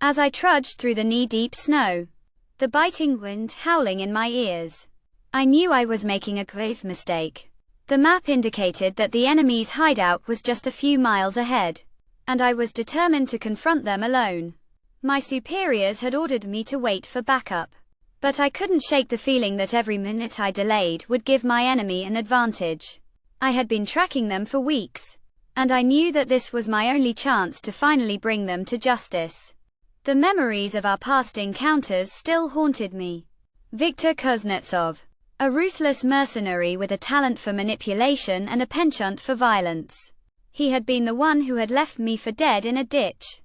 as I trudged through the knee-deep snow, the biting wind howling in my ears. I knew I was making a grave mistake. The map indicated that the enemy's hideout was just a few miles ahead, and I was determined to confront them alone. My superiors had ordered me to wait for backup, but I couldn't shake the feeling that every minute I delayed would give my enemy an advantage. I had been tracking them for weeks, and I knew that this was my only chance to finally bring them to justice. The memories of our past encounters still haunted me. Viktor Kuznetsov, a ruthless mercenary with a talent for manipulation and a penchant for violence. He had been the one who had left me for dead in a ditch,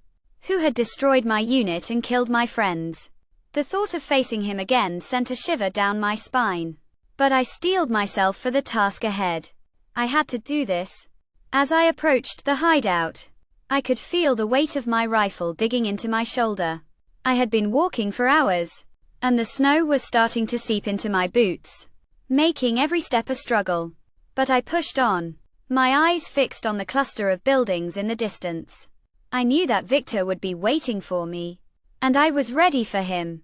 who had destroyed my unit and killed my friends. The thought of facing him again sent a shiver down my spine. But I steeled myself for the task ahead. I had to do this. As I approached the hideout, I could feel the weight of my rifle digging into my shoulder. I had been walking for hours, and the snow was starting to seep into my boots, making every step a struggle. But I pushed on, my eyes fixed on the cluster of buildings in the distance. I knew that Victor would be waiting for me, and I was ready for him.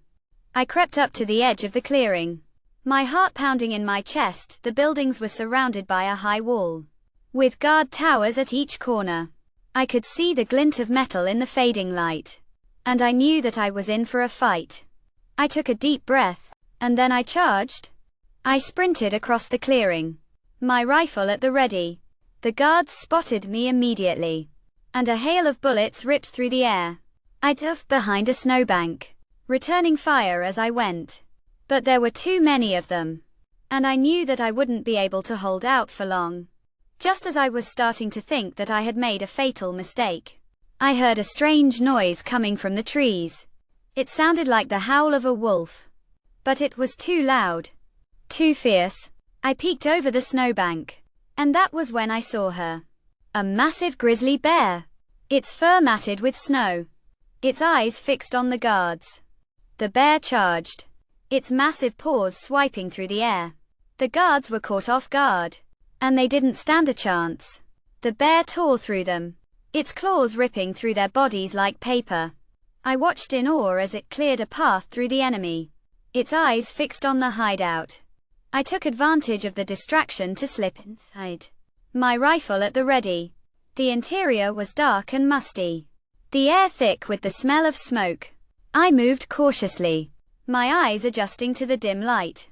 I crept up to the edge of the clearing, my heart pounding in my chest. The buildings were surrounded by a high wall, with guard towers at each corner. I could see the glint of metal in the fading light, and I knew that I was in for a fight. I took a deep breath, and then I charged. I sprinted across the clearing, my rifle at the ready. The guards spotted me immediately, and a hail of bullets ripped through the air. I ducked behind a snowbank, returning fire as I went. But there were too many of them, and I knew that I wouldn't be able to hold out for long. Just as I was starting to think that I had made a fatal mistake, I heard a strange noise coming from the trees. It sounded like the howl of a wolf, but it was too loud, too fierce. I peeked over the snowbank, and that was when I saw her. A massive grizzly bear, its fur matted with snow, its eyes fixed on the guards. The bear charged, its massive paws swiping through the air. The guards were caught off guard, and they didn't stand a chance. The bear tore through them, its claws ripping through their bodies like paper. I watched in awe as it cleared a path through the enemy, its eyes fixed on the hideout. I took advantage of the distraction to slip inside, my rifle at the ready. The interior was dark and musty, the air thick with the smell of smoke. I moved cautiously, my eyes adjusting to the dim light.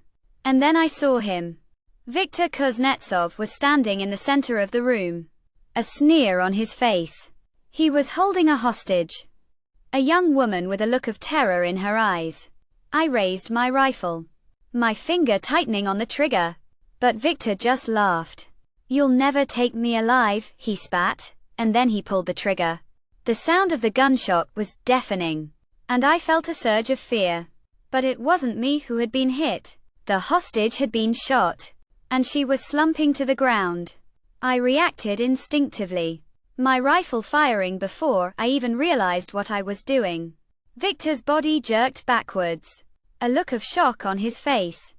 And then I saw him. Viktor Kuznetsov was standing in the center of the room, a sneer on his face. He was holding a hostage, a young woman with a look of terror in her eyes. I raised my rifle, my finger tightening on the trigger, but Viktor just laughed. "You'll never take me alive," he spat, and then he pulled the trigger. The sound of the gunshot was deafening, and I felt a surge of fear. But it wasn't me who had been hit. The hostage had been shot, and she was slumping to the ground. I reacted instinctively, my rifle firing before I even realized what I was doing. Victor's body jerked backwards, a look of shock on his face.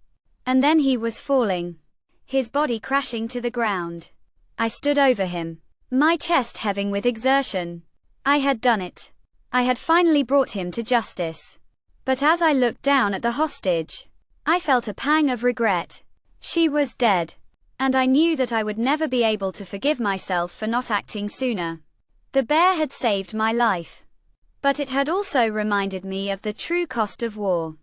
And then he was falling, his body crashing to the ground. I stood over him, my chest heaving with exertion. I had done it. I had finally brought him to justice. But as I looked down at the hostage, I felt a pang of regret. She was dead, and I knew that I would never be able to forgive myself for not acting sooner. The bear had saved my life, but it had also reminded me of the true cost of war.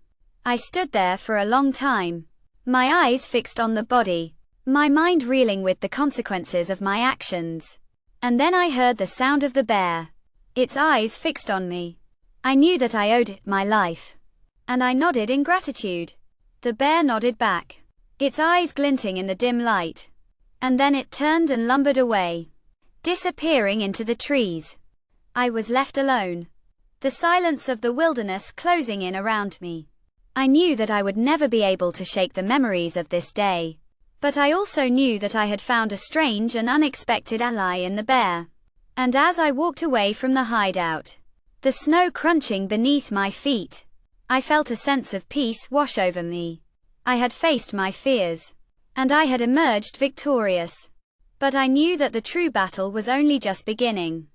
I stood there for a long time, my eyes fixed on the body, my mind reeling with the consequences of my actions. And then I heard the sound of the bear, its eyes fixed on me. I knew that I owed it my life, and I nodded in gratitude. The bear nodded back, its eyes glinting in the dim light. And then it turned and lumbered away, disappearing into the trees. I was left alone, the silence of the wilderness closing in around me. I knew that I would never be able to shake the memories of this day, but I also knew that I had found a strange and unexpected ally in the bear. And as I walked away from the hideout, the snow crunching beneath my feet, I felt a sense of peace wash over me. I had faced my fears, and I had emerged victorious. But I knew that the true battle was only just beginning.